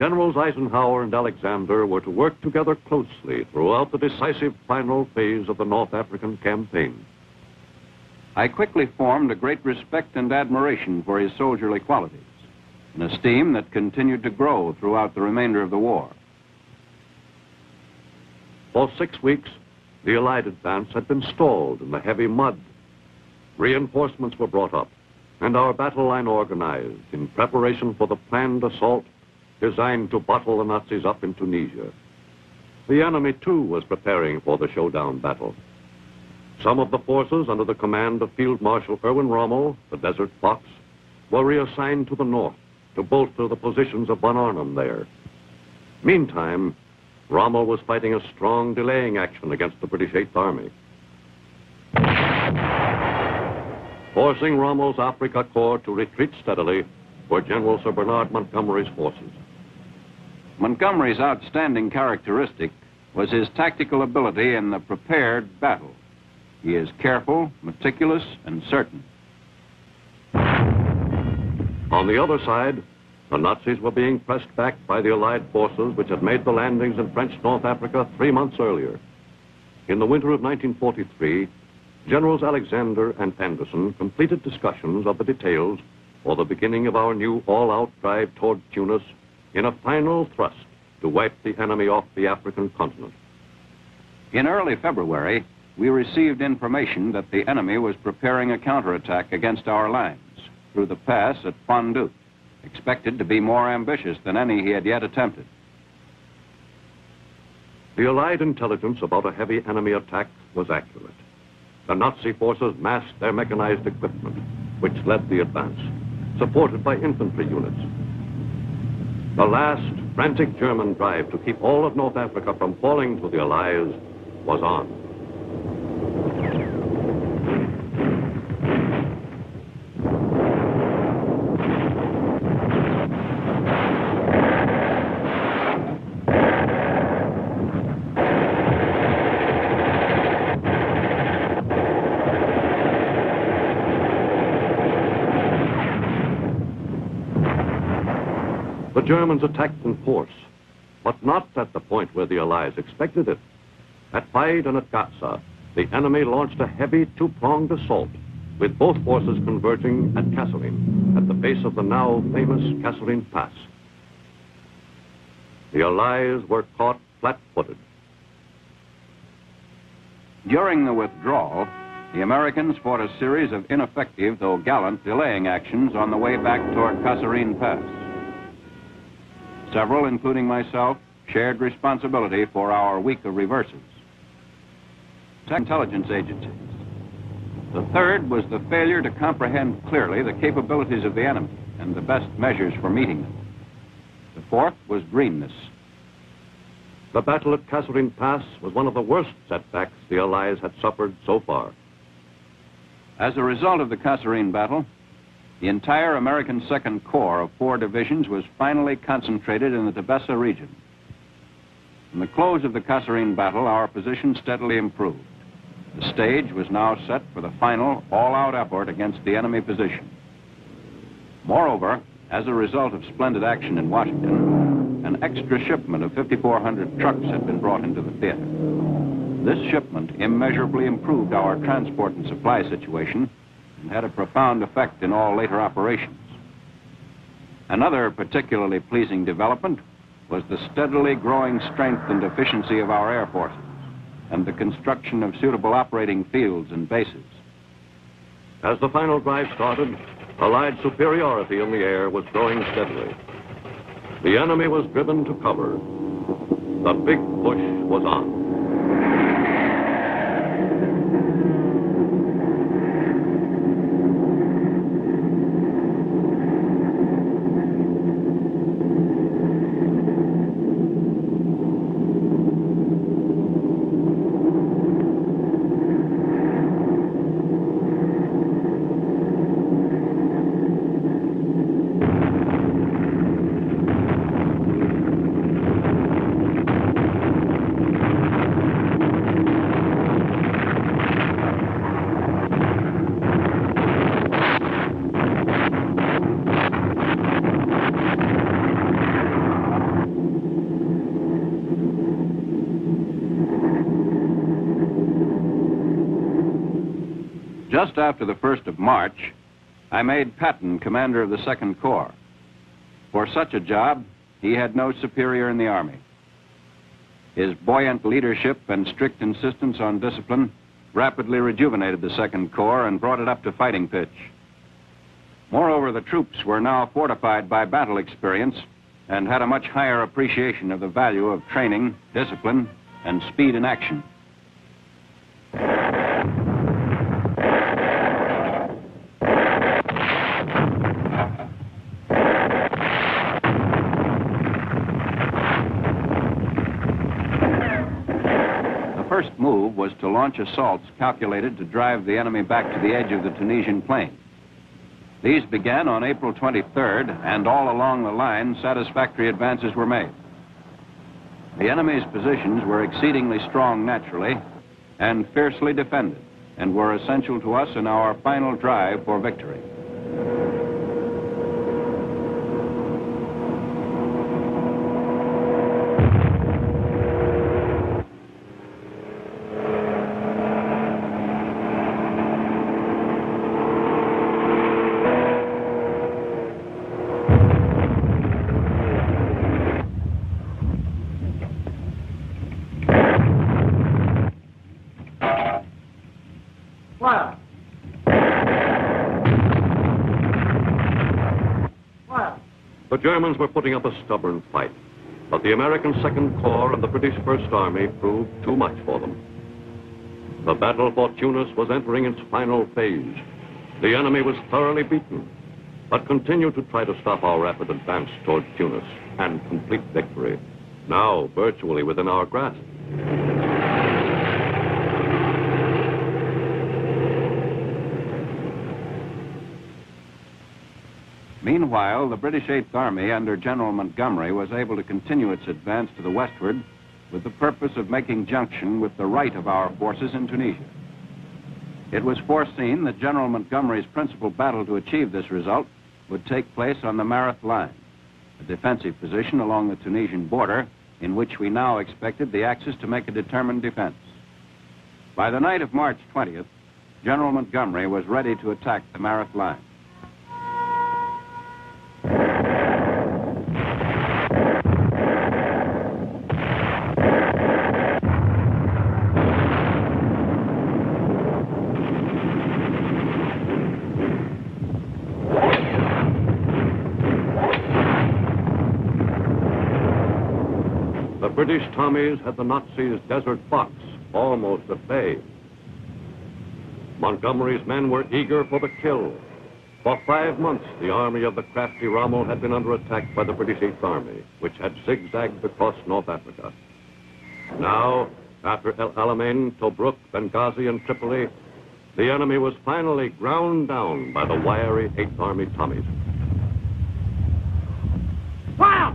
Generals Eisenhower and Alexander were to work together closely throughout the decisive final phase of the North African campaign. I quickly formed a great respect and admiration for his soldierly qualities, an esteem that continued to grow throughout the remainder of the war. For 6 weeks, the Allied advance had been stalled in the heavy mud. Reinforcements were brought up, and our battle line organized in preparation for the planned assault designed to bottle the Nazis up in Tunisia. The enemy, too, was preparing for the showdown battle. Some of the forces under the command of Field Marshal Erwin Rommel, the Desert Fox, were reassigned to the north to bolster the positions of Von Arnhem there. Meantime, Rommel was fighting a strong delaying action against the British Eighth Army. Forcing Rommel's Afrika Korps to retreat steadily were General Sir Bernard Montgomery's forces. Montgomery's outstanding characteristic was his tactical ability in the prepared battle. He is careful, meticulous, and certain. On the other side, the Nazis were being pressed back by the Allied forces which had made the landings in French North Africa 3 months earlier. In the winter of 1943, Generals Alexander and Anderson completed discussions of the details for the beginning of our new all-out drive toward Tunis in a final thrust to wipe the enemy off the African continent. In early February, we received information that the enemy was preparing a counterattack against our lines through the pass at Fondu, expected to be more ambitious than any he had yet attempted. The Allied intelligence about a heavy enemy attack was accurate. The Nazi forces massed their mechanized equipment, which led the advance, supported by infantry units. The last frantic German drive to keep all of North Africa from falling to the Allies was on. The Germans attacked in force, but not at the point where the Allies expected it. At Faid and at Gaza, the enemy launched a heavy two-pronged assault, with both forces converging at Kasserine, at the base of the now famous Kasserine Pass. The Allies were caught flat-footed. During the withdrawal, the Americans fought a series of ineffective, though gallant, delaying actions on the way back toward Kasserine Pass. Several, including myself, shared responsibility for our week of reverses. Intelligence agencies. The third was the failure to comprehend clearly the capabilities of the enemy and the best measures for meeting them. The fourth was greenness. The battle at Kasserine Pass was one of the worst setbacks the Allies had suffered so far. As a result of the Kasserine battle, the entire American Second Corps of 4 divisions was finally concentrated in the Tebessa region. In the close of the Kasserine battle, our position steadily improved. The stage was now set for the final all-out effort against the enemy position. Moreover, as a result of splendid action in Washington, an extra shipment of 5,400 trucks had been brought into the theater. This shipment immeasurably improved our transport and supply situation and had a profound effect in all later operations. Another particularly pleasing development was the steadily growing strength and efficiency of our air forces and the construction of suitable operating fields and bases. As the final drive started, Allied superiority in the air was growing steadily. The enemy was driven to cover. The big push was on. Just after the 1st of March, I made Patton commander of the 2nd Corps. For such a job, he had no superior in the Army. His buoyant leadership and strict insistence on discipline rapidly rejuvenated the 2nd Corps and brought it up to fighting pitch. Moreover, the troops were now fortified by battle experience and had a much higher appreciation of the value of training, discipline, and speed in action. The first move was to launch assaults calculated to drive the enemy back to the edge of the Tunisian plain. These began on April 23rd, and all along the line, satisfactory advances were made. The enemy's positions were exceedingly strong naturally and fiercely defended, and were essential to us in our final drive for victory. The Germans were putting up a stubborn fight, but the American 2nd Corps and the British 1st Army proved too much for them. The battle for Tunis was entering its final phase. The enemy was thoroughly beaten, but continued to try to stop our rapid advance toward Tunis and complete victory, now virtually within our grasp. Meanwhile, the British 8th Army under General Montgomery was able to continue its advance to the westward with the purpose of making junction with the right of our forces in Tunisia. It was foreseen that General Montgomery's principal battle to achieve this result would take place on the Mareth line, a defensive position along the Tunisian border in which we now expected the Axis to make a determined defense. By the night of March 20th, General Montgomery was ready to attack the Mareth line. The British Tommies had the Nazis' Desert Fox almost at bay. Montgomery's men were eager for the kill. For 5 months, the army of the crafty Rommel had been under attack by the British 8th Army, which had zigzagged across North Africa. Now, after El Alamein, Tobruk, Benghazi, and Tripoli, the enemy was finally ground down by the wiry 8th Army Tommies. Fire!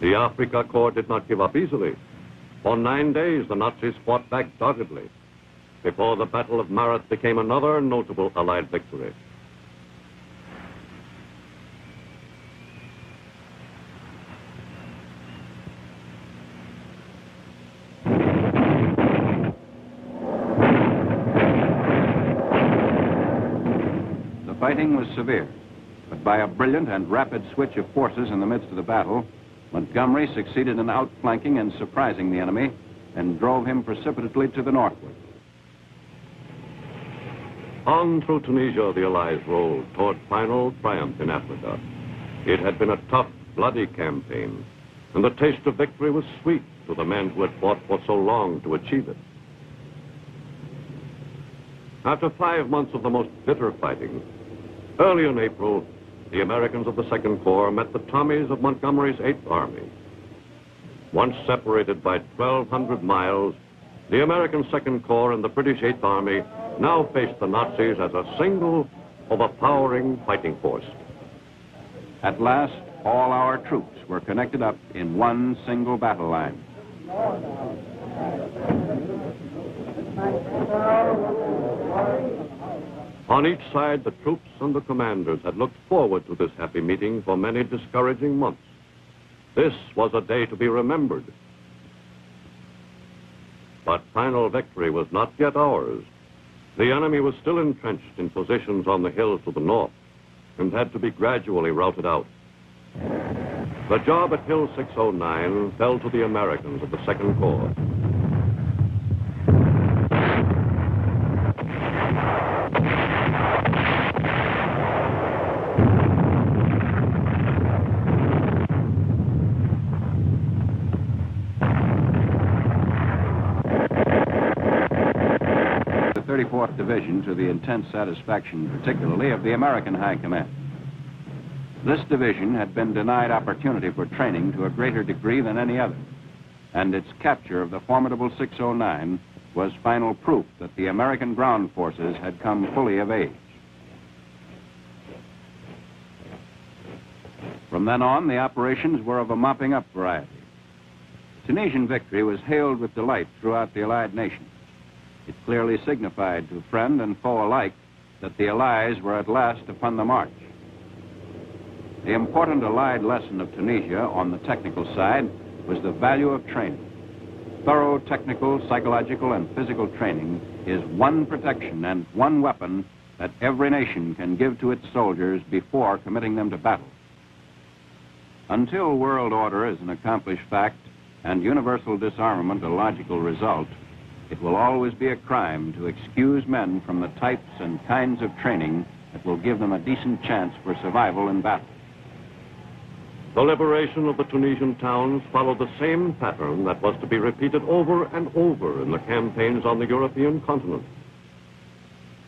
The Afrika Korps did not give up easily. For 9 days, the Nazis fought back doggedly, before the Battle of Mareth became another notable Allied victory. The fighting was severe, but by a brilliant and rapid switch of forces in the midst of the battle, Montgomery succeeded in outflanking and surprising the enemy and drove him precipitately to the northward. On through Tunisia, the Allies rolled toward final triumph in Africa. It had been a tough, bloody campaign, and the taste of victory was sweet to the men who had fought for so long to achieve it. After 5 months of the most bitter fighting, early in April, the Americans of the 2nd Corps met the Tommies of Montgomery's 8th Army. Once separated by 1,200 miles, the American 2nd Corps and the British 8th Army now faced the Nazis as a single, overpowering fighting force. At last, all our troops were connected up in one single battle line. On each side, the troops and the commanders had looked forward to this happy meeting for many discouraging months. This was a day to be remembered. But final victory was not yet ours. The enemy was still entrenched in positions on the hills to the north and had to be gradually routed out. The job at Hill 609 fell to the Americans of the Second Corps. The 34th Division, to the intense satisfaction particularly of the American High Command. This division had been denied opportunity for training to a greater degree than any other, and its capture of the formidable 609 was final proof that the American ground forces had come fully of age. From then on, the operations were of a mopping-up variety. Tunisian victory was hailed with delight throughout the Allied nations. It clearly signified to friend and foe alike that the Allies were at last upon the march. The important Allied lesson of Tunisia on the technical side was the value of training. Thorough technical, psychological, and physical training is one protection and one weapon that every nation can give to its soldiers before committing them to battle. Until world order is an accomplished fact and universal disarmament a logical result, it will always be a crime to excuse men from the types and kinds of training that will give them a decent chance for survival in battle. The liberation of the Tunisian towns followed the same pattern that was to be repeated over and over in the campaigns on the European continent.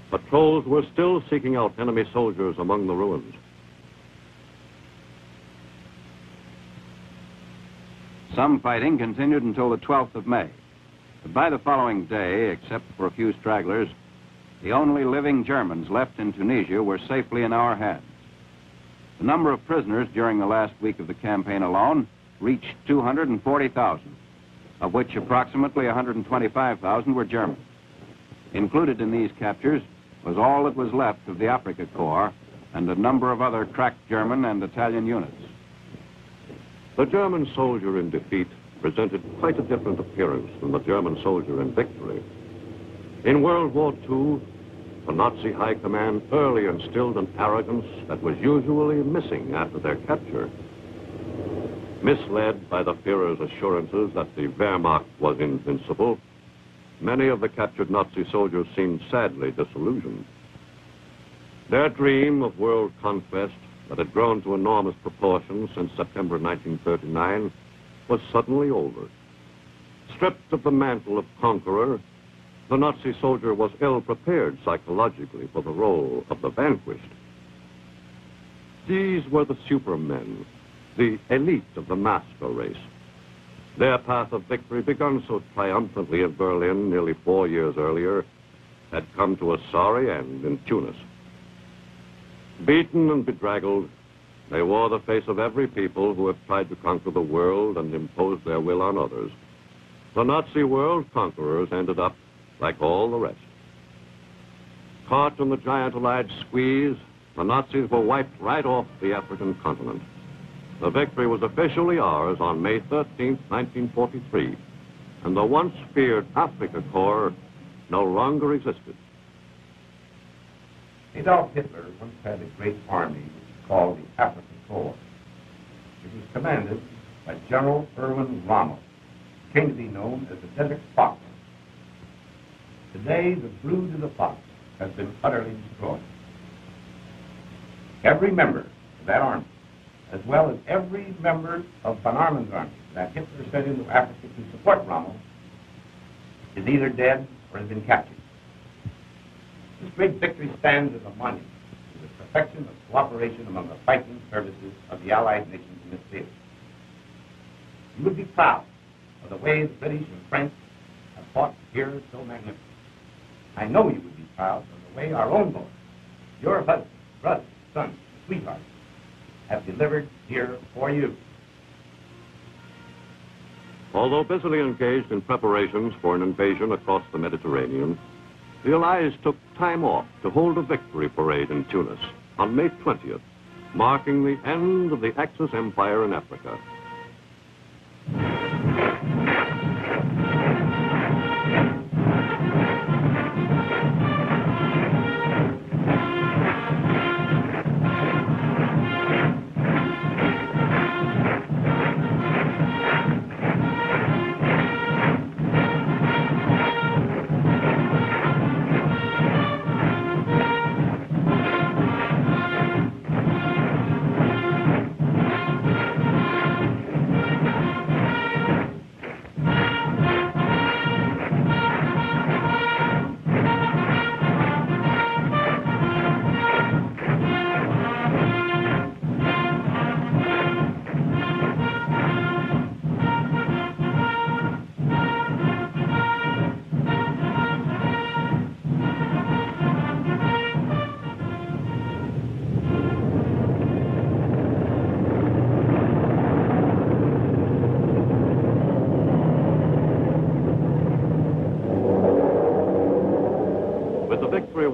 Patrols were still seeking out enemy soldiers among the ruins. Some fighting continued until the 12th of May. But by the following day, except for a few stragglers, the only living Germans left in Tunisia were safely in our hands. The number of prisoners during the last week of the campaign alone reached 240,000, of which approximately 125,000 were German. Included in these captures was all that was left of the Afrika Korps and a number of other cracked German and Italian units. The German soldier in defeat presented quite a different appearance than the German soldier in victory. In World War II, the Nazi High Command early instilled an arrogance that was usually missing after their capture. Misled by the Führer's assurances that the Wehrmacht was invincible, many of the captured Nazi soldiers seemed sadly disillusioned. Their dream of world conquest that had grown to enormous proportions since September 1939 was suddenly over. Stripped of the mantle of conqueror, the Nazi soldier was ill-prepared psychologically for the role of the vanquished. These were the supermen, the elite of the master race. Their path of victory, begun so triumphantly in Berlin nearly 4 years earlier, had come to a sorry end in Tunis. Beaten and bedraggled, they wore the face of every people who have tried to conquer the world and impose their will on others. The Nazi world conquerors ended up like all the rest. Caught in the giant Allied squeeze, the Nazis were wiped right off the African continent. The victory was officially ours on May 13, 1943, and the once feared Afrika Korps no longer existed. Adolf Hitler once had a great army called the Afrika Korps. It was commanded by General Erwin Rommel, who came to be known as the Desert Fox. Today, the brood of the fox has been utterly destroyed. Every member of that army, as well as every member of Von Arman's army that Hitler sent into Africa to support Rommel, is either dead or has been captured. This great victory stands as a monument to the perfection of cooperation among the fighting services of the Allied nations in this field. You would be proud of the way the British and French have fought here so magnificently. I know you would be proud of the way our own boys, your husbands, brothers, sons, sweethearts, have delivered here for you. Although busily engaged in preparations for an invasion across the Mediterranean, the Allies took time off to hold a victory parade in Tunis on May 20th, marking the end of the Axis Empire in Africa.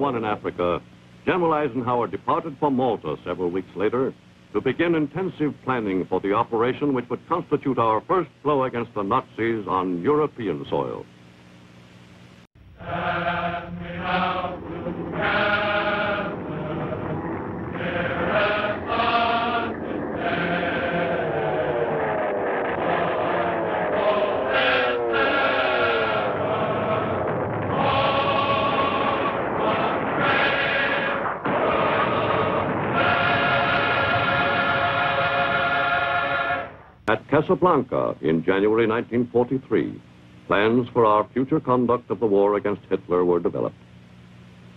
won in Africa, General Eisenhower departed for Malta several weeks later to begin intensive planning for the operation which would constitute our first blow against the Nazis on European soil. At Casablanca in January 1943, plans for our future conduct of the war against Hitler were developed.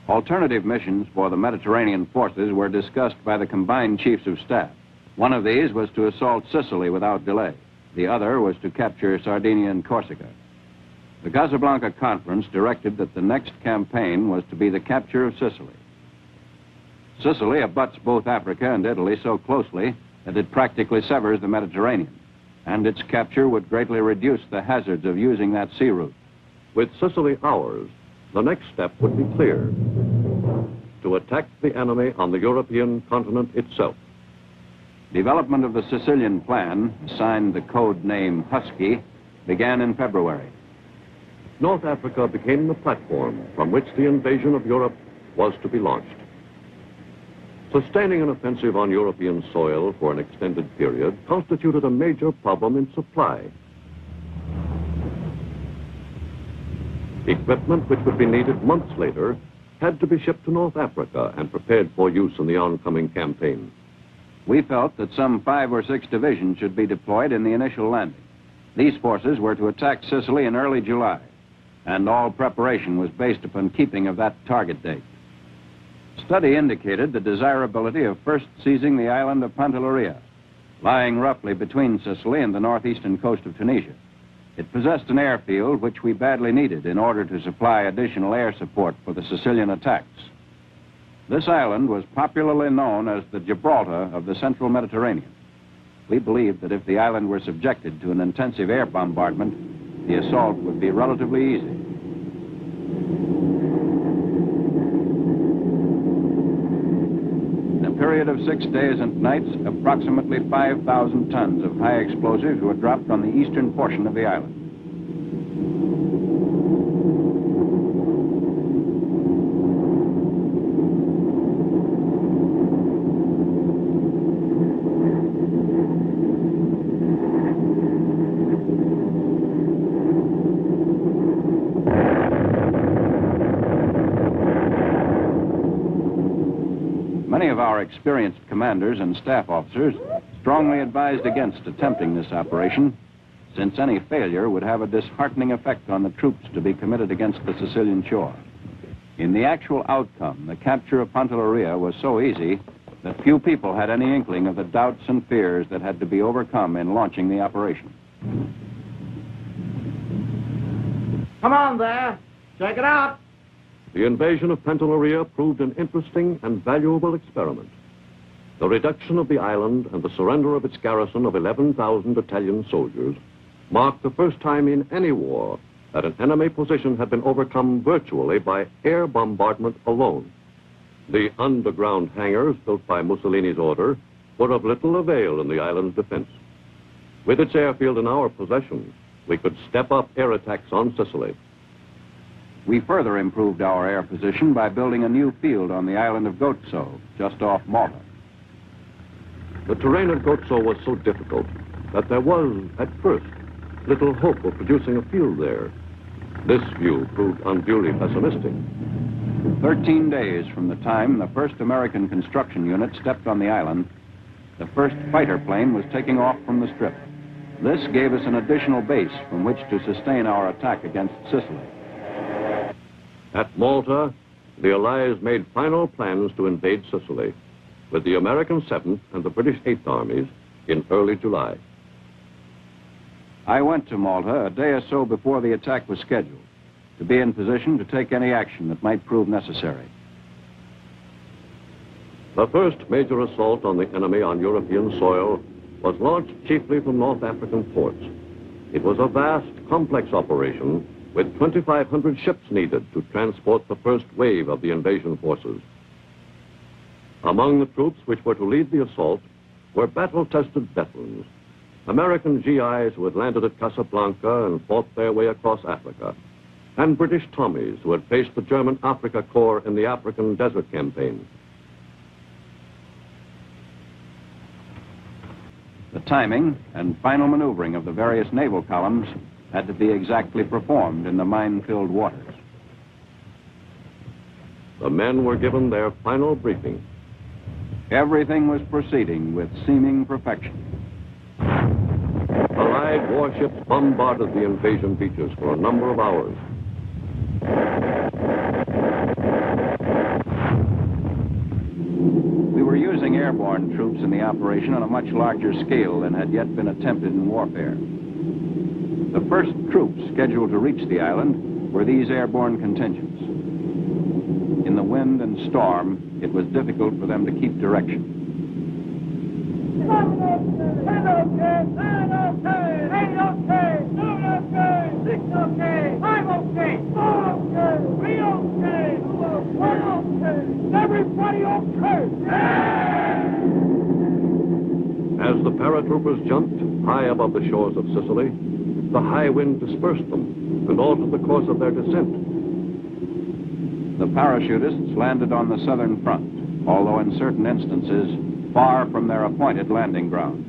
Alternative missions for the Mediterranean forces were discussed by the combined chiefs of staff. One of these was to assault Sicily without delay. The other was to capture Sardinia and Corsica. The Casablanca Conference directed that the next campaign was to be the capture of Sicily. Sicily abuts both Africa and Italy so closely that it practically severs the Mediterranean, and its capture would greatly reduce the hazards of using that sea route. With Sicily ours, the next step would be clear: to attack the enemy on the European continent itself. Development of the Sicilian plan, assigned the code name Husky, began in February. North Africa became the platform from which the invasion of Europe was to be launched. Sustaining an offensive on European soil for an extended period constituted a major problem in supply. Equipment which would be needed months later had to be shipped to North Africa and prepared for use in the oncoming campaign. We felt that some 5 or 6 divisions should be deployed in the initial landing. These forces were to attack Sicily in early July, and all preparation was based upon keeping of that target date. Study indicated the desirability of first seizing the island of Pantelleria, lying roughly between Sicily and the northeastern coast of Tunisia. It possessed an airfield which we badly needed in order to supply additional air support for the Sicilian attacks. This island was popularly known as the Gibraltar of the central Mediterranean. We believed that if the island were subjected to an intensive air bombardment, the assault would be relatively easy. In a period of 6 days and nights, approximately 5,000 tons of high explosives were dropped on the eastern portion of the island. Many of our experienced commanders and staff officers strongly advised against attempting this operation, since any failure would have a disheartening effect on the troops to be committed against the Sicilian shore. In the actual outcome, the capture of Pantelleria was so easy that few people had any inkling of the doubts and fears that had to be overcome in launching the operation. Come on there, check it out. The invasion of Pantelleria proved an interesting and valuable experiment. The reduction of the island and the surrender of its garrison of 11,000 Italian soldiers marked the first time in any war that an enemy position had been overcome virtually by air bombardment alone. The underground hangars built by Mussolini's order were of little avail in the island's defense. With its airfield in our possession, we could step up air attacks on Sicily. We further improved our air position by building a new field on the island of Gozo, just off Malta. The terrain of Gozo was so difficult that there was, at first, little hope of producing a field there. This view proved unduly pessimistic. 13 days from the time the first American construction unit stepped on the island, the first fighter plane was taking off from the strip. This gave us an additional base from which to sustain our attack against Sicily. At Malta, the Allies made final plans to invade Sicily with the American 7th and the British 8th Armies in early July. I went to Malta a day or so before the attack was scheduled to be in position to take any action that might prove necessary. The first major assault on the enemy on European soil was launched chiefly from North African ports. It was a vast, complex operation with 2,500 ships needed to transport the first wave of the invasion forces. Among the troops which were to lead the assault were battle-tested veterans, American GIs who had landed at Casablanca and fought their way across Africa, and British Tommies who had faced the German Afrika Korps in the African Desert Campaign. The timing and final maneuvering of the various naval columns had to be exactly performed in the mine-filled waters. The men were given their final briefing. Everything was proceeding with seeming perfection. Allied warships bombarded the invasion beaches for a number of hours. We were using airborne troops in the operation on a much larger scale than had yet been attempted in warfare. The first troops scheduled to reach the island were these airborne contingents. In the wind and storm, it was difficult for them to keep direction. Everybody okay? As the paratroopers jumped high above the shores of Sicily, the high wind dispersed them and altered the course of their descent. The parachutists landed on the southern front, although in certain instances far from their appointed landing grounds.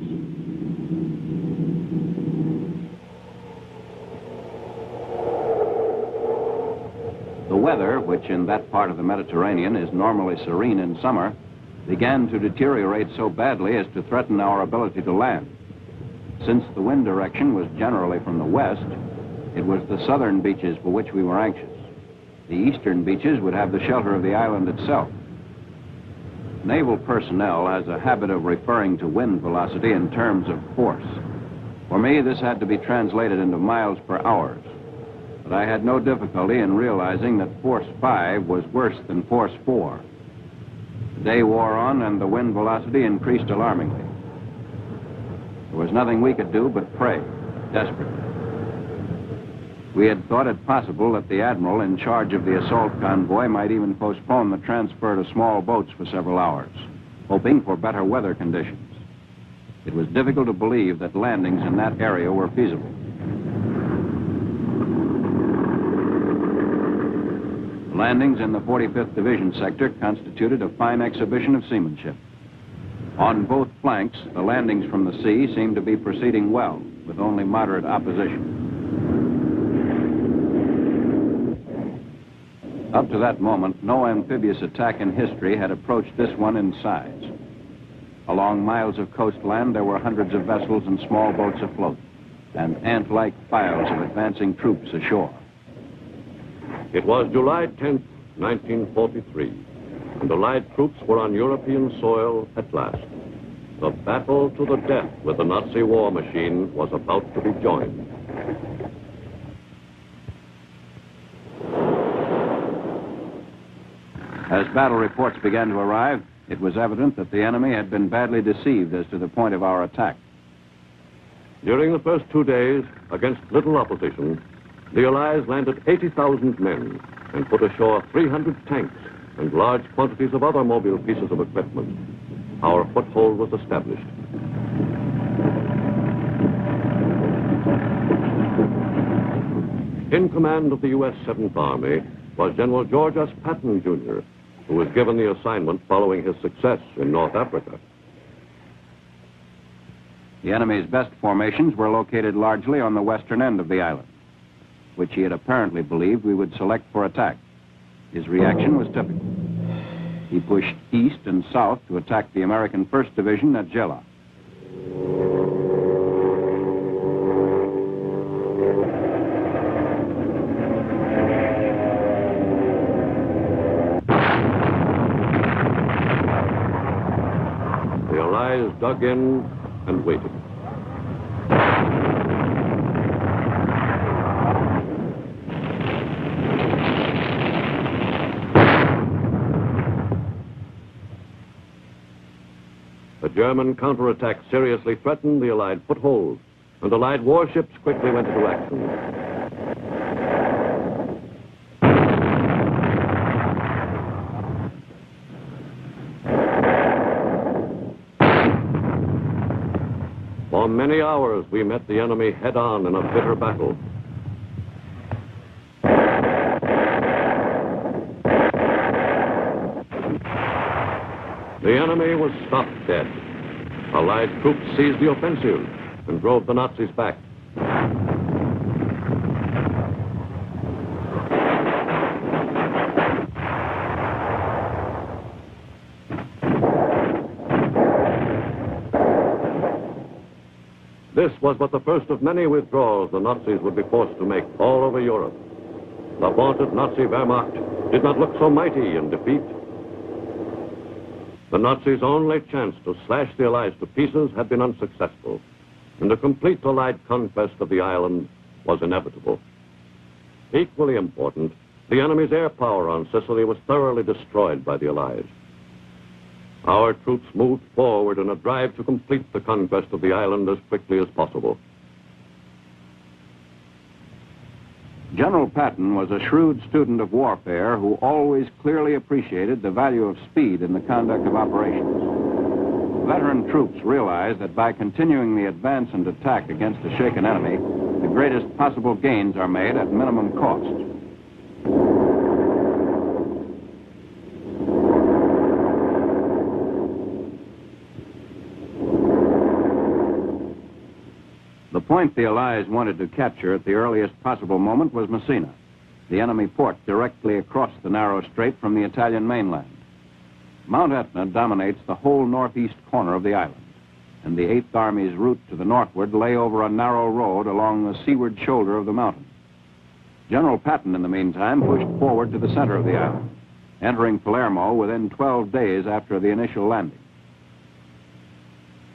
The weather, which in that part of the Mediterranean is normally serene in summer, began to deteriorate so badly as to threaten our ability to land. Since the wind direction was generally from the west, it was the southern beaches for which we were anxious. The eastern beaches would have the shelter of the island itself. Naval personnel has a habit of referring to wind velocity in terms of force. For me, this had to be translated into miles per hour. But I had no difficulty in realizing that force 5 was worse than force 4. The day wore on and the wind velocity increased alarmingly. There was nothing we could do but pray, desperately. We had thought it possible that the admiral in charge of the assault convoy might even postpone the transfer to small boats for several hours, hoping for better weather conditions. It was difficult to believe that landings in that area were feasible. The landings in the 45th Division sector constituted a fine exhibition of seamanship. On both flanks, the landings from the sea seemed to be proceeding well, with only moderate opposition. Up to that moment, no amphibious attack in history had approached this one in size. Along miles of coastline, there were hundreds of vessels and small boats afloat, and ant-like files of advancing troops ashore. It was July 10th, 1943, and Allied troops were on European soil at last. The battle to the death with the Nazi war machine was about to be joined. As battle reports began to arrive, it was evident that the enemy had been badly deceived as to the point of our attack. During the first 2 days, against little opposition, the Allies landed 80,000 men and put ashore 300 tanks and large quantities of other mobile pieces of equipment. Our foothold was established. In command of the U.S. 7th Army was General George S. Patton, Jr., who was given the assignment following his success in North Africa. The enemy's best formations were located largely on the western end of the island, which he had apparently believed we would select for attack. His reaction was typical. He pushed east and south to attack the American 1st Division at Gela. The Allies dug in and waited. The German counterattack seriously threatened the Allied foothold, and Allied warships quickly went into action. For many hours, we met the enemy head-on in a bitter battle. The enemy was stopped dead. Allied troops seized the offensive and drove the Nazis back. This was but the first of many withdrawals the Nazis would be forced to make all over Europe. The vaunted Nazi Wehrmacht did not look so mighty in defeat. The Nazis' only chance to slash the Allies to pieces had been unsuccessful, and a complete Allied conquest of the island was inevitable. Equally important, the enemy's air power on Sicily was thoroughly destroyed by the Allies. Our troops moved forward in a drive to complete the conquest of the island as quickly as possible. General Patton was a shrewd student of warfare who always clearly appreciated the value of speed in the conduct of operations. Veteran troops realized that by continuing the advance and attack against a shaken enemy, the greatest possible gains are made at minimum cost. The point the Allies wanted to capture at the earliest possible moment was Messina, the enemy port directly across the narrow strait from the Italian mainland. Mount Etna dominates the whole northeast corner of the island, and the 8th Army's route to the northward lay over a narrow road along the seaward shoulder of the mountain. General Patton, in the meantime, pushed forward to the center of the island, entering Palermo within 12 days after the initial landing.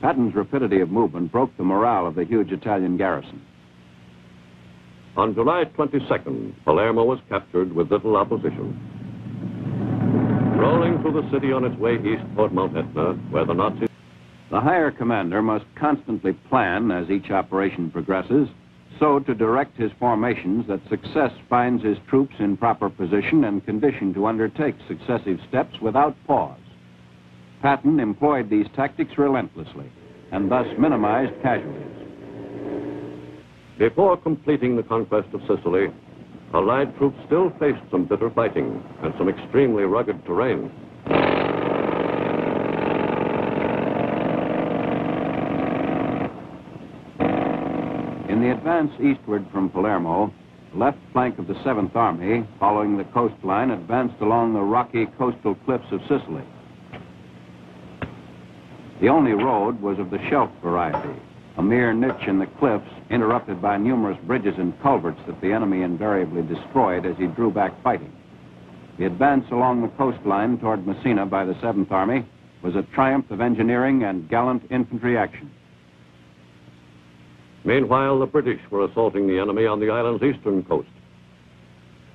Patton's rapidity of movement broke the morale of the huge Italian garrison. On July 22nd, Palermo was captured with little opposition. Rolling through the city on its way east toward Mount Etna, where the Nazis... The higher commander must constantly plan as each operation progresses, so to direct his formations that success finds his troops in proper position and condition to undertake successive steps without pause. Patton employed these tactics relentlessly and thus minimized casualties. Before completing the conquest of Sicily, Allied troops still faced some bitter fighting and some extremely rugged terrain. In the advance eastward from Palermo, the left flank of the 7th Army, following the coastline, advanced along the rocky coastal cliffs of Sicily. The only road was of the shelf variety, a mere niche in the cliffs interrupted by numerous bridges and culverts that the enemy invariably destroyed as he drew back fighting. The advance along the coastline toward Messina by the 7th Army was a triumph of engineering and gallant infantry action. Meanwhile, the British were assaulting the enemy on the island's eastern coast.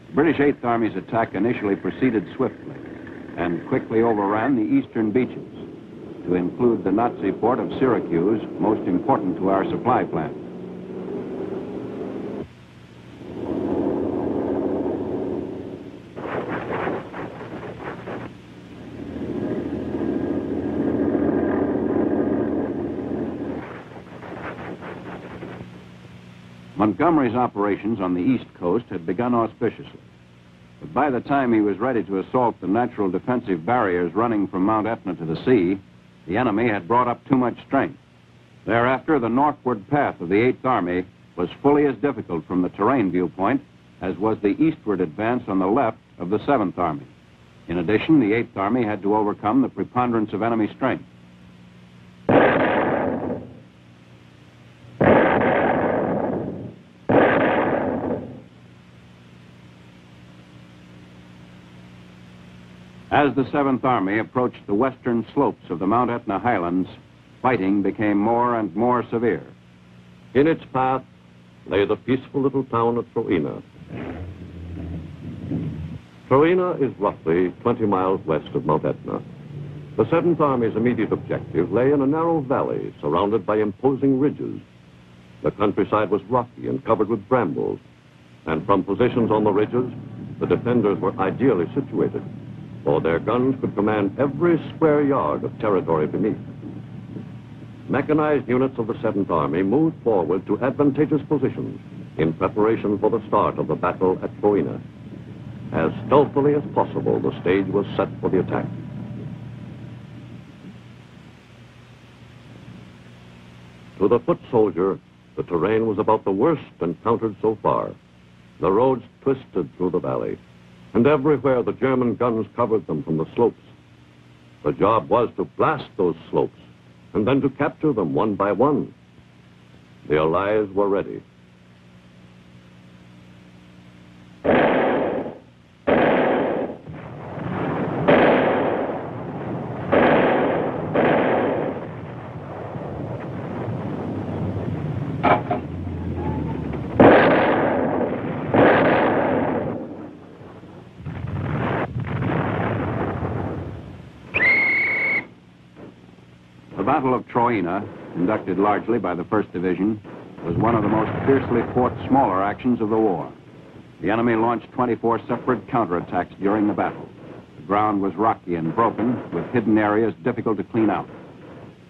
The British 8th Army's attack initially proceeded swiftly and quickly overran the eastern beaches, to include the Nazi port of Syracuse, most important to our supply plant. Montgomery's operations on the east coast had begun auspiciously, but by the time he was ready to assault the natural defensive barriers running from Mount Etna to the sea, the enemy had brought up too much strength. Thereafter, the northward path of the 8th Army was fully as difficult from the terrain viewpoint as was the eastward advance on the left of the 7th Army. In addition, the 8th Army had to overcome the preponderance of enemy strength. As the 7th Army approached the western slopes of the Mount Etna highlands, fighting became more and more severe. In its path lay the peaceful little town of Troina. Troina is roughly 20 miles west of Mount Etna. The 7th Army's immediate objective lay in a narrow valley surrounded by imposing ridges. The countryside was rocky and covered with brambles, and from positions on the ridges, the defenders were ideally situated, for their guns could command every square yard of territory beneath. mechanized units of the 7th Army moved forward to advantageous positions in preparation for the start of the battle at Troina. As stealthily as possible, the stage was set for the attack. To the foot soldier, the terrain was about the worst encountered so far. The roads twisted through the valley, and everywhere the German guns covered them from the slopes. The job was to blast those slopes, and then to capture them one by one. The Allies were ready. The Battle of Troina, conducted largely by the 1st Division, was one of the most fiercely fought smaller actions of the war. The enemy launched 24 separate counterattacks during the battle. The ground was rocky and broken, with hidden areas difficult to clean out.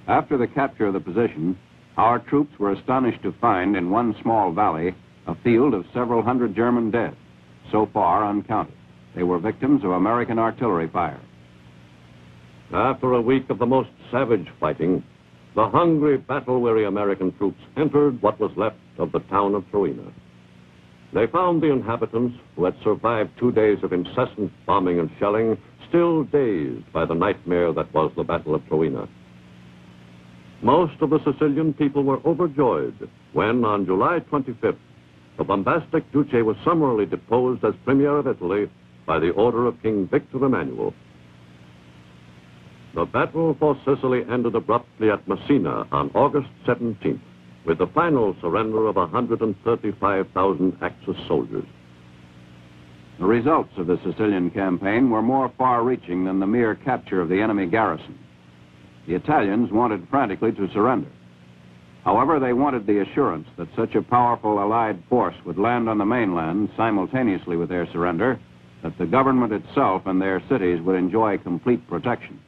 After the capture of the position, our troops were astonished to find in one small valley a field of several hundred German dead, so far uncounted. They were victims of American artillery fire. After a week of the most savage fighting, the hungry, battle-weary American troops entered what was left of the town of Troina. They found the inhabitants, who had survived 2 days of incessant bombing and shelling, still dazed by the nightmare that was the Battle of Troina. Most of the Sicilian people were overjoyed when, on July 25th, the bombastic Duce was summarily deposed as Premier of Italy by the order of King Victor Emmanuel. The battle for Sicily ended abruptly at Messina on August 17th, with the final surrender of 135,000 Axis soldiers. The results of the Sicilian campaign were more far-reaching than the mere capture of the enemy garrison. The Italians wanted frantically to surrender. However, they wanted the assurance that such a powerful Allied force would land on the mainland simultaneously with their surrender, that the government itself and their cities would enjoy complete protection.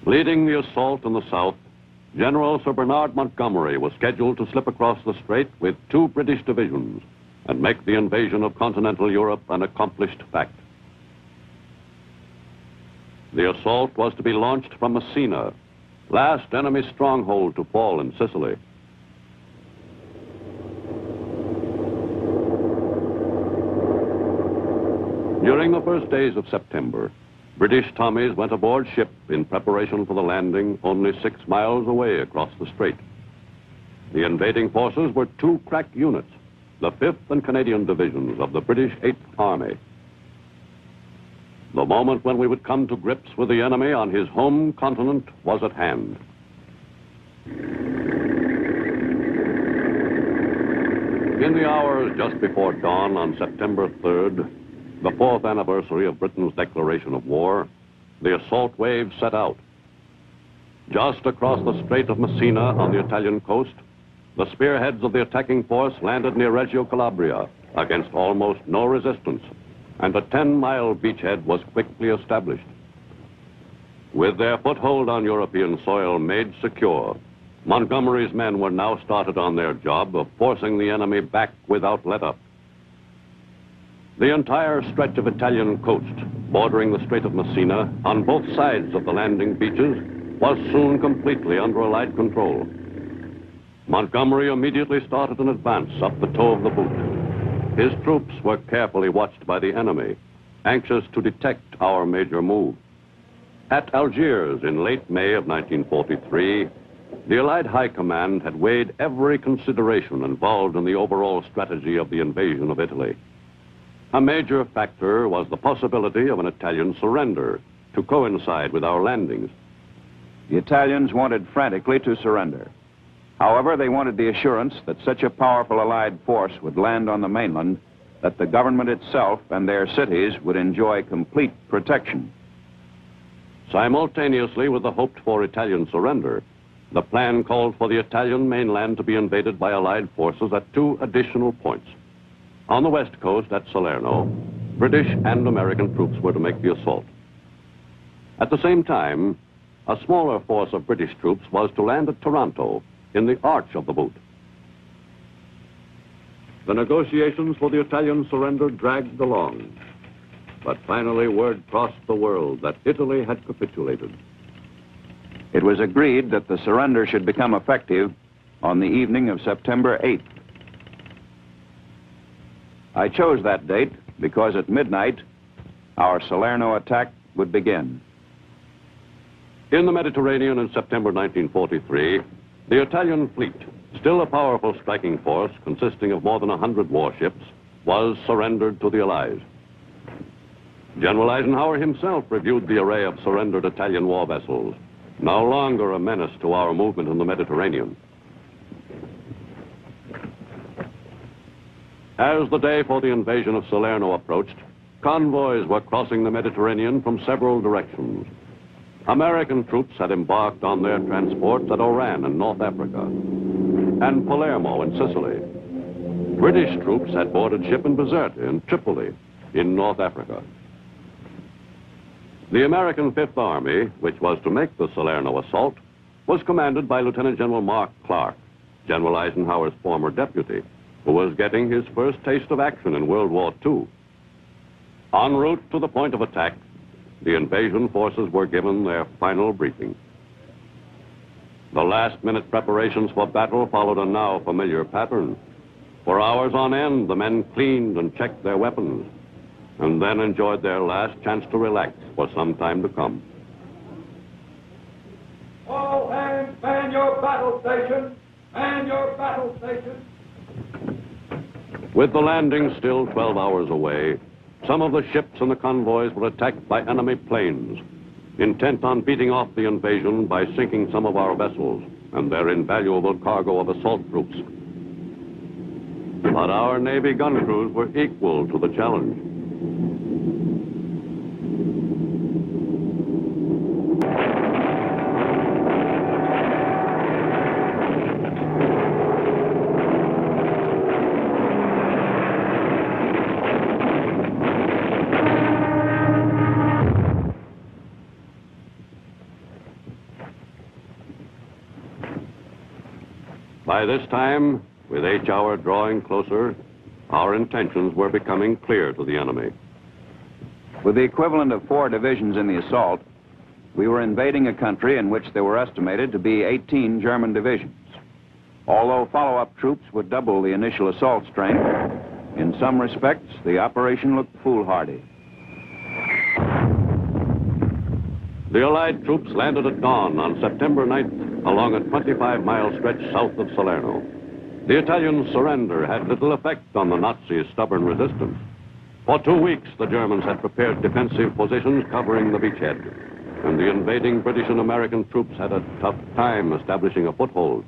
Leading the assault in the south, General Sir Bernard Montgomery was scheduled to slip across the strait with 2 British divisions and make the invasion of continental Europe an accomplished fact. The assault was to be launched from Messina, last enemy stronghold to fall in Sicily. During the first days of September, British Tommies went aboard ship in preparation for the landing only 6 miles away across the strait. The invading forces were 2 crack units, the 5th and Canadian Divisions of the British 8th Army. The moment when we would come to grips with the enemy on his home continent was at hand. In the hours just before dawn on September 3rd, the 4th anniversary of Britain's declaration of war, the assault wave set out. Just across the Strait of Messina on the Italian coast, the spearheads of the attacking force landed near Reggio Calabria against almost no resistance, and a 10-mile beachhead was quickly established. With their foothold on European soil made secure, Montgomery's men were now started on their job of forcing the enemy back without let-up. The entire stretch of Italian coast, bordering the Strait of Messina, on both sides of the landing beaches, was soon completely under Allied control. Montgomery immediately started an advance up the toe of the boot. His troops were carefully watched by the enemy, anxious to detect our major move. At Algiers in late May of 1943, the Allied High Command had weighed every consideration involved in the overall strategy of the invasion of Italy. A major factor was the possibility of an Italian surrender to coincide with our landings. The Italians wanted frantically to surrender. However, they wanted the assurance that such a powerful Allied force would land on the mainland, that the government itself and their cities would enjoy complete protection. Simultaneously with the hoped-for Italian surrender, the plan called for the Italian mainland to be invaded by Allied forces at two additional points. On the west coast at Salerno, British and American troops were to make the assault. At the same time, a smaller force of British troops was to land at Taranto in the arch of the boot. The negotiations for the Italian surrender dragged along, but finally word crossed the world that Italy had capitulated. It was agreed that the surrender should become effective on the evening of September 8th. I chose that date because at midnight, our Salerno attack would begin. In the Mediterranean in September 1943, the Italian fleet, still a powerful striking force consisting of more than 100 warships, was surrendered to the Allies. General Eisenhower himself reviewed the array of surrendered Italian war vessels, no longer a menace to our movement in the Mediterranean. As the day for the invasion of Salerno approached, convoys were crossing the Mediterranean from several directions. American troops had embarked on their transports at Oran in North Africa and Palermo in Sicily. British troops had boarded ship in Bizerte in Tripoli in North Africa. The American Fifth Army, which was to make the Salerno assault, was commanded by Lieutenant General Mark Clark, General Eisenhower's former deputy, who was getting his first taste of action in World War II. En route to the point of attack, the invasion forces were given their final briefing. The last-minute preparations for battle followed a now familiar pattern. For hours on end, the men cleaned and checked their weapons, and then enjoyed their last chance to relax for some time to come. All hands, man your battle station! Man your battle station! With the landing still 12 hours away, some of the ships and the convoys were attacked by enemy planes, intent on beating off the invasion by sinking some of our vessels and their invaluable cargo of assault troops. But our Navy gun crews were equal to the challenge. By this time, with each hour drawing closer, our intentions were becoming clear to the enemy. With the equivalent of 4 divisions in the assault, we were invading a country in which there were estimated to be 18 German divisions. Although follow-up troops would double the initial assault strength, in some respects, the operation looked foolhardy. The Allied troops landed at dawn on September 9th along a 25-mile stretch south of Salerno. The Italian surrender had little effect on the Nazis' stubborn resistance. For 2 weeks, the Germans had prepared defensive positions covering the beachhead, and the invading British and American troops had a tough time establishing a foothold.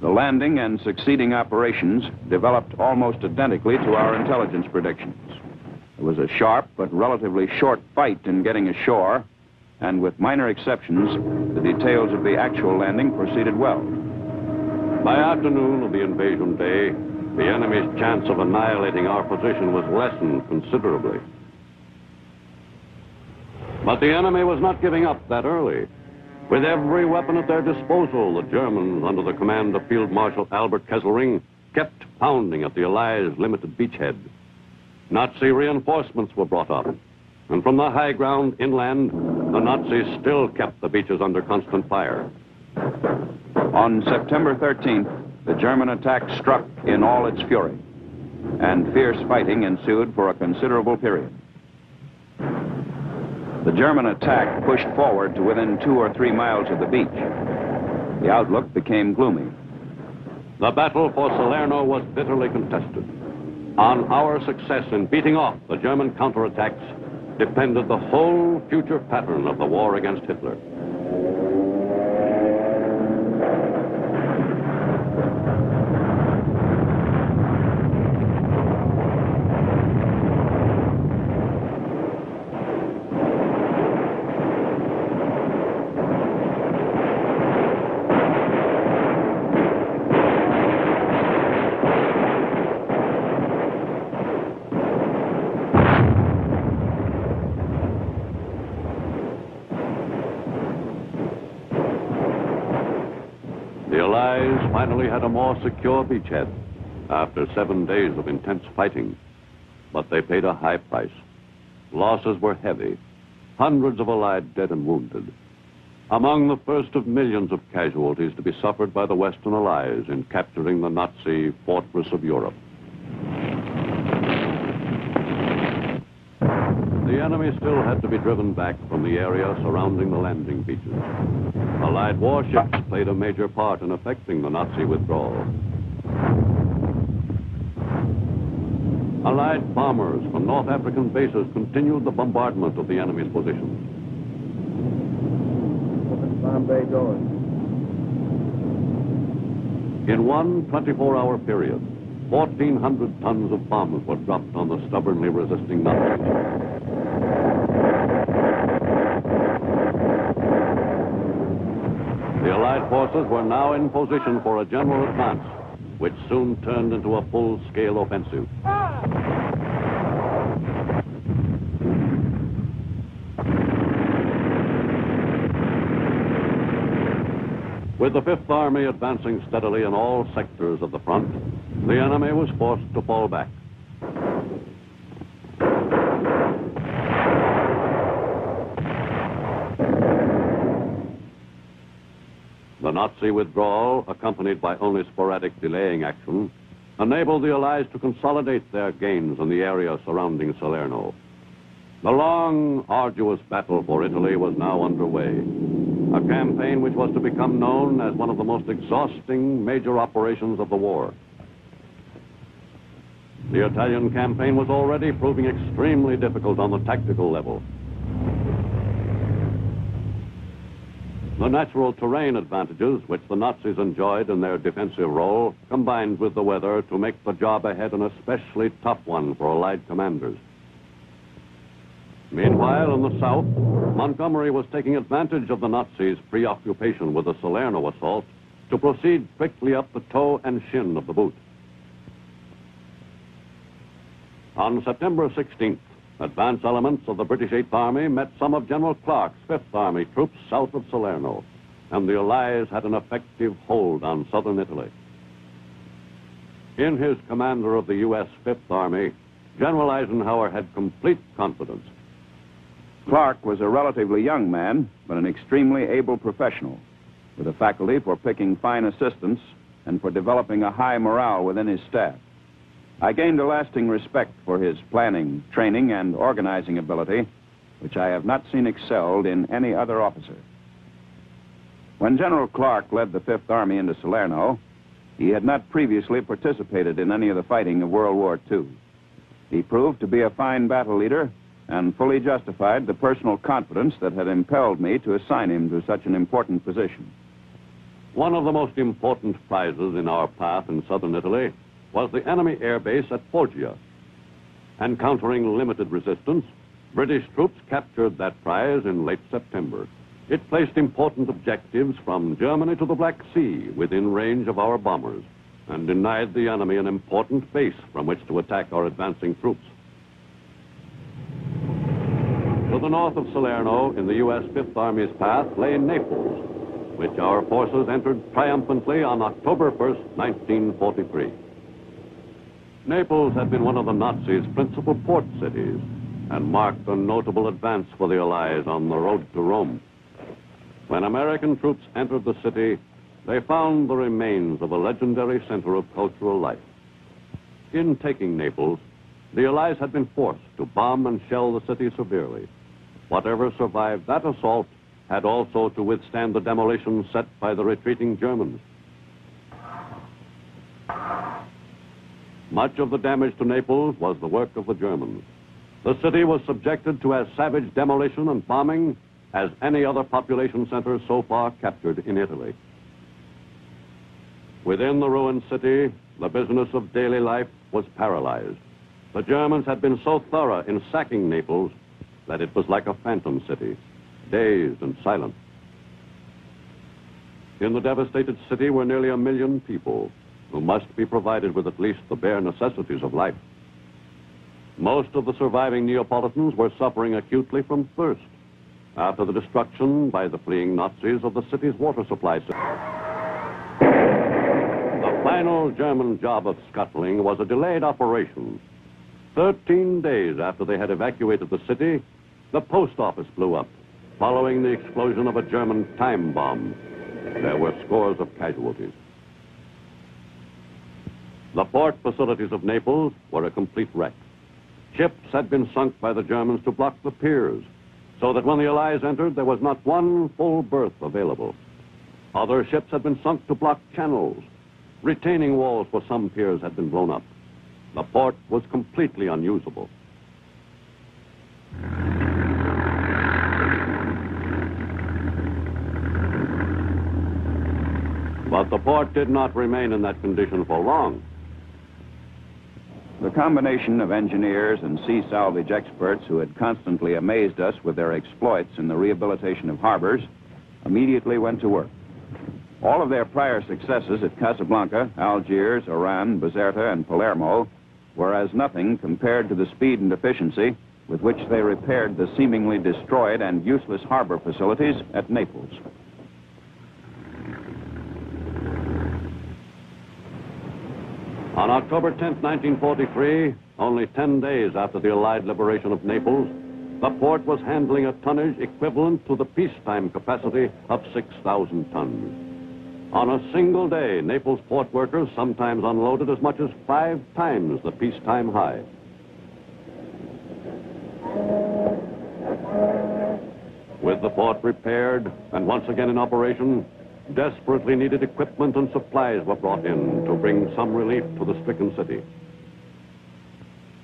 The landing and succeeding operations developed almost identically to our intelligence predictions. It was a sharp but relatively short fight in getting ashore, and with minor exceptions, the details of the actual landing proceeded well. By afternoon of the invasion day, the enemy's chance of annihilating our position was lessened considerably. But the enemy was not giving up that early. With every weapon at their disposal, the Germans, under the command of Field Marshal Albert Kesselring, kept pounding at the Allies' limited beachhead. Nazi reinforcements were brought up, and from the high ground inland, the Nazis still kept the beaches under constant fire. On September 13th, the German attack struck in all its fury, and fierce fighting ensued for a considerable period. The German attack pushed forward to within 2 or 3 miles of the beach. The outlook became gloomy. The battle for Salerno was bitterly contested. On our success in beating off the German counterattacks depended the whole future pattern of the war against Hitler. The Allies finally had a more secure beachhead after 7 days of intense fighting. But they paid a high price. Losses were heavy. Hundreds of Allied dead and wounded. Among the first of millions of casualties to be suffered by the Western Allies in capturing the Nazi fortress of Europe. The enemy still had to be driven back from the area surrounding the landing beaches. Allied warships played a major part in affecting the Nazi withdrawal. Allied bombers from North African bases continued the bombardment of the enemy's positions. Bombay going. In one 24-hour period, 1,400 tons of bombs were dropped on the stubbornly resisting Nazis. The Allied forces were now in position for a general advance, which soon turned into a full-scale offensive. With the Fifth Army advancing steadily in all sectors of the front, the enemy was forced to fall back. The Nazi withdrawal, accompanied by only sporadic delaying action, enabled the Allies to consolidate their gains in the area surrounding Salerno. The long, arduous battle for Italy was now underway, a campaign which was to become known as one of the most exhausting major operations of the war. The Italian campaign was already proving extremely difficult on the tactical level. The natural terrain advantages which the Nazis enjoyed in their defensive role combined with the weather to make the job ahead an especially tough one for Allied commanders. Meanwhile, in the south, Montgomery was taking advantage of the Nazis' preoccupation with the Salerno assault to proceed quickly up the toe and shin of the boot. On September 16th, advance elements of the British Eighth Army met some of General Clark's Fifth Army troops south of Salerno, and the Allies had an effective hold on southern Italy. In his commander of the U.S. Fifth Army, General Eisenhower had complete confidence. Clark was a relatively young man, but an extremely able professional, with a faculty for picking fine assistants and for developing a high morale within his staff. I gained a lasting respect for his planning, training, and organizing ability, which I have not seen excelled in any other officer. When General Clark led the Fifth Army into Salerno, he had not previously participated in any of the fighting of World War II. He proved to be a fine battle leader and fully justified the personal confidence that had impelled me to assign him to such an important position. One of the most important prizes in our path in southern Italy was the enemy air base at Foggia. Encountering limited resistance, British troops captured that prize in late September. It placed important objectives from Germany to the Black Sea within range of our bombers and denied the enemy an important base from which to attack our advancing troops. To the north of Salerno, in the U.S. Fifth Army's path, lay Naples, which our forces entered triumphantly on October 1st, 1943. Naples had been one of the Nazis' principal port cities and marked a notable advance for the Allies on the road to Rome. When American troops entered the city, they found the remains of a legendary center of cultural life. In taking Naples, the Allies had been forced to bomb and shell the city severely. Whatever survived that assault had also to withstand the demolition set by the retreating Germans. Much of the damage to Naples was the work of the Germans. The city was subjected to as savage demolition and bombing as any other population center so far captured in Italy. Within the ruined city, the business of daily life was paralyzed. The Germans had been so thorough in sacking Naples that it was like a phantom city, dazed and silent. In the devastated city were nearly 1 million people who must be provided with at least the bare necessities of life. Most of the surviving Neapolitans were suffering acutely from thirst after the destruction by the fleeing Nazis of the city's water supply system. final German job of scuttling was a delayed operation. 13 days after they had evacuated the city, the post office blew up, following the explosion of a German time bomb. There were scores of casualties. The port facilities of Naples were a complete wreck. Ships had been sunk by the Germans to block the piers, so that when the Allies entered, there was not one full berth available. Other ships had been sunk to block channels. Retaining walls for some piers had been blown up. The port was completely unusable. But the port did not remain in that condition for long. The combination of engineers and sea salvage experts who had constantly amazed us with their exploits in the rehabilitation of harbors immediately went to work. All of their prior successes at Casablanca, Algiers, Oran, Bizerta, and Palermo were as nothing compared to the speed and efficiency with which they repaired the seemingly destroyed and useless harbor facilities at Naples. On October 10, 1943, only 10 days after the Allied liberation of Naples, the port was handling a tonnage equivalent to the peacetime capacity of 6,000 tons. On a single day, Naples port workers sometimes unloaded as much as 5 times the peacetime high. With the port repaired and once again in operation, desperately needed equipment and supplies were brought in to bring some relief to the stricken city.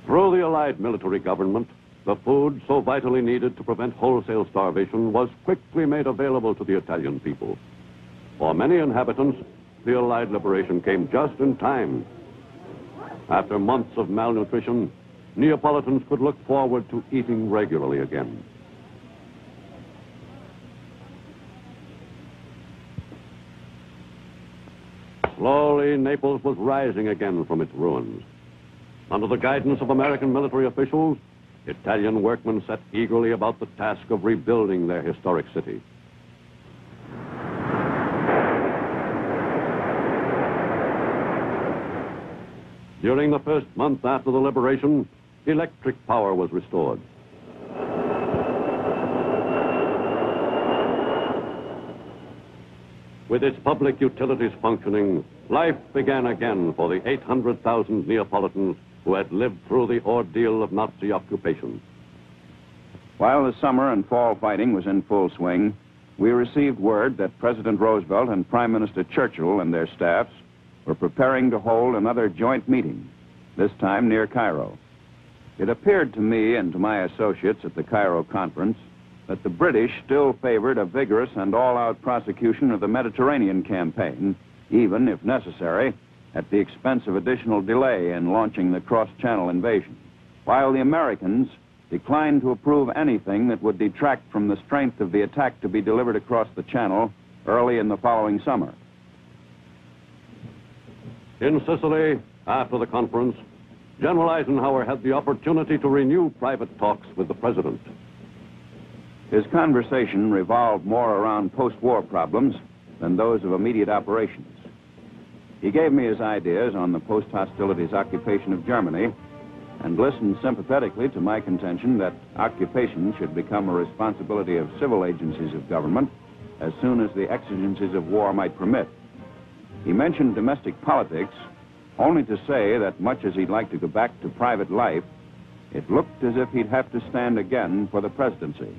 Through the Allied military government, the food so vitally needed to prevent wholesale starvation was quickly made available to the Italian people. For many inhabitants, the Allied liberation came just in time. After months of malnutrition, Neapolitans could look forward to eating regularly again. Slowly, Naples was rising again from its ruins. Under the guidance of American military officials, Italian workmen set eagerly about the task of rebuilding their historic city. During the first month after the liberation, electric power was restored. With its public utilities functioning, life began again for the 800,000 Neapolitans who had lived through the ordeal of Nazi occupation. While the summer and fall fighting was in full swing, we received word that President Roosevelt and Prime Minister Churchill and their staffs were preparing to hold another joint meeting, this time near Cairo. It appeared to me and to my associates at the Cairo conference that the British still favored a vigorous and all-out prosecution of the Mediterranean campaign, even, if necessary, at the expense of additional delay in launching the cross-channel invasion, while the Americans declined to approve anything that would detract from the strength of the attack to be delivered across the channel early in the following summer. In Sicily, after the conference, General Eisenhower had the opportunity to renew private talks with the president. His conversation revolved more around post-war problems than those of immediate operations. He gave me his ideas on the post-hostilities occupation of Germany and listened sympathetically to my contention that occupation should become a responsibility of civil agencies of government as soon as the exigencies of war might permit. He mentioned domestic politics only to say that much as he'd like to go back to private life, it looked as if he'd have to stand again for the presidency.